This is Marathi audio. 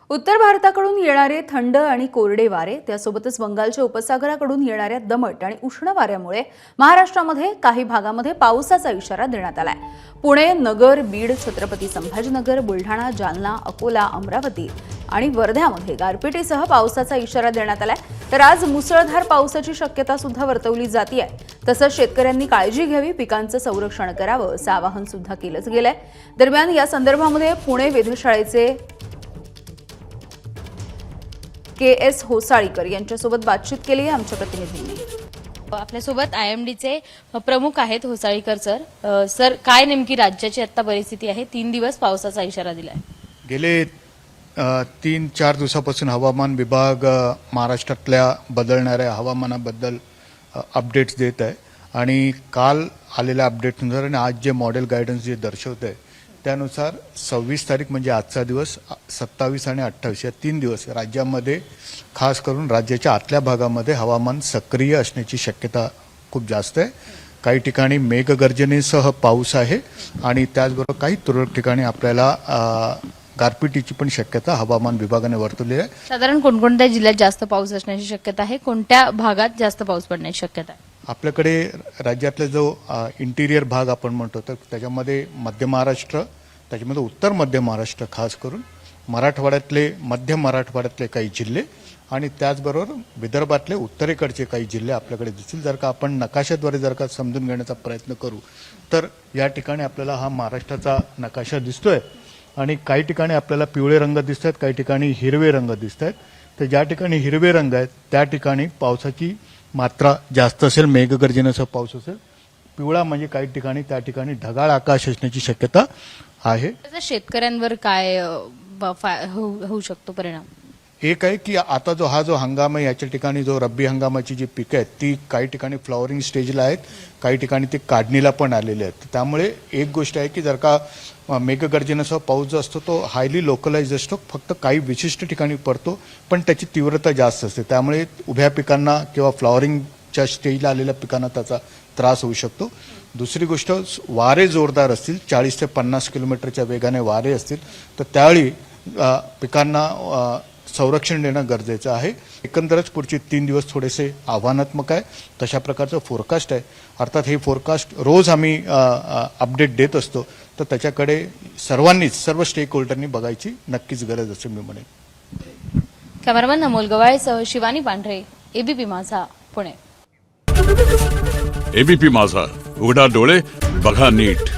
उत्तर भारताकडून येणारे थंड आणि कोरडे वारे त्यासोबतच बंगालच्या उपसागराकडून येणाऱ्या दमट आणि उष्ण वाऱ्यामुळे महाराष्ट्रामध्ये काही भागामध्ये पावसाचा इशारा देण्यात आलाय। पुणे, नगर, बीड, छत्रपती संभाजीनगर, बुलढाणा, जालना, अकोला, अमरावती आणि वर्ध्यामध्ये गारपिटीसह पावसाचा इशारा देण्यात आलाय। तर आज मुसळधार पावसाची शक्यता सुद्धा वर्तवली जाते। तसंच शेतकऱ्यांनी काळजी घ्यावी, पिकांचं संरक्षण करावं असं आवाहन सुद्धा केलं गेलंय। दरम्यान या संदर्भामध्ये पुणे वेधशाळेचे KS होसाळीकर यांच्यासोबत बातचीत केली आहे आमच्या प्रतिनिधींनी। आपल्यासोबत IMDचे प्रमुख आहेत होसाळीकर सर। सर, काय नेमकी राज्याची आता परिस्थिती आहे? 3 दिवस पावसाचा इशारा दिलाय। गेले 3-4 दिवसापासून हवामान विभाग महाराष्ट्रातल्या बदलणाऱ्या हवामानाबद्दल अपडेट्स देत आहे आणि काल आलेल्या अपडेटनुसार आणि आज जे मॉडेल गायडन्स जे दर्शवत आहे त्यानुसार 26 तारीख म्हणजे आजचा दिवस, 27 आणि 28 या 3 दिवस राज्यामध्ये खास करून राज्याच्या आतल्या भागामध्ये हवामान सक्रिय असण्याची शक्यता खूप जास्त आहे। काही ठिकाणी मेघगर्जनेसह पाऊस आहे आणि त्याचबरोबर काही तुरळक ठिकाणी आपल्याला गारपिटीची पण शक्यता हवामान विभागाने वर्तवली आहे। साधारण कोणकोणत्या जिल्ह्यात जास्त पाऊस असण्याची शक्यता आहे? कोणत्या भागात जास्त पाऊस पडण्याची शक्यता आहे? आपल्याकडे राज्यातला जो इंटिरियर भाग आपण म्हणतो तर त्याच्यामध्ये मध्य महाराष्ट्र, त्याच्यामध्ये उत्तर मध्य महाराष्ट्र, खास करून मध्य मराठवाड्यातले काही जिल्हे आणि त्याचबरोबर विदर्भातले उत्तरेकडचे काही जिल्हे आपल्याकडे दिसतील। जर का आपण नकाशाद्वारे जर का समजून घेण्याचा प्रयत्न करू तर या ठिकाणी आपल्याला हा महाराष्ट्राचा नकाशा दिसतोय आणि काही ठिकाणी आपल्याला पिवळे रंग दिसत आहेत, काही ठिकाणी हिरवे रंग दिसत आहेत। तर ज्या ठिकाणी हिरवे रंग आहेत त्या ठिकाणी पावसाची मात्रा जास्त असेल, मेघगर्जनेसह पाऊस असेल। पिवळा म्हणजे काही ठिकाणी त्या ठिकाणी ढगाळ आकाश असण्याची शक्यता आहे। त्याचा शेतकऱ्यांवर काय होऊ शकतो परिणाम? एक आहे की आता जो हंगाम आहे याच्या ठिकाणी जो रब्बी हंगामाची जी पिकं आहेत ती काही ठिकाणी फ्लॉवरिंग स्टेजला आहेत, काही ठिकाणी ते काढणीला पण आलेले आहेत। त्यामुळे एक गोष्ट आहे की जर का मेघगर्जनेसह पाऊस जो असतो तो हायली लोकलाइज असतो, फक्त काही विशिष्ट ठिकाणी पडतो पण त्याची तीव्रता जास्त असते। त्यामुळे उभ्या पिकांना किंवा फ्लॉवरिंगच्या स्टेजला आलेल्या पिकांना त्याचा त्रास होऊ शकतो। दुसरी गोष्ट, वारे जोरदार असतील, 40 ते 50 किलोमीटरच्या वेगाने वारे असतील तर त्यावेळी पिकांना संरक्षण देणं गरजेचं आहे। एकंदरच पुढचे 3 दिवस थोडेसे आव्हानात्मक आहे, तशा प्रकारचं फोरकास्ट आहे। अर्थात हे फोरकास्ट रोज आम्ही अपडेट देत असतो, तर त्याच्याकडे सर्व स्टेक होल्डरनी बघायची नक्कीच गरज असे मी म्हणेन। कॅमेरामन अमोल गवाळेसह शिवानी पांढरे, ABP माझा, पुणे। ABP माझा, उघडा डोळे बघा नीट।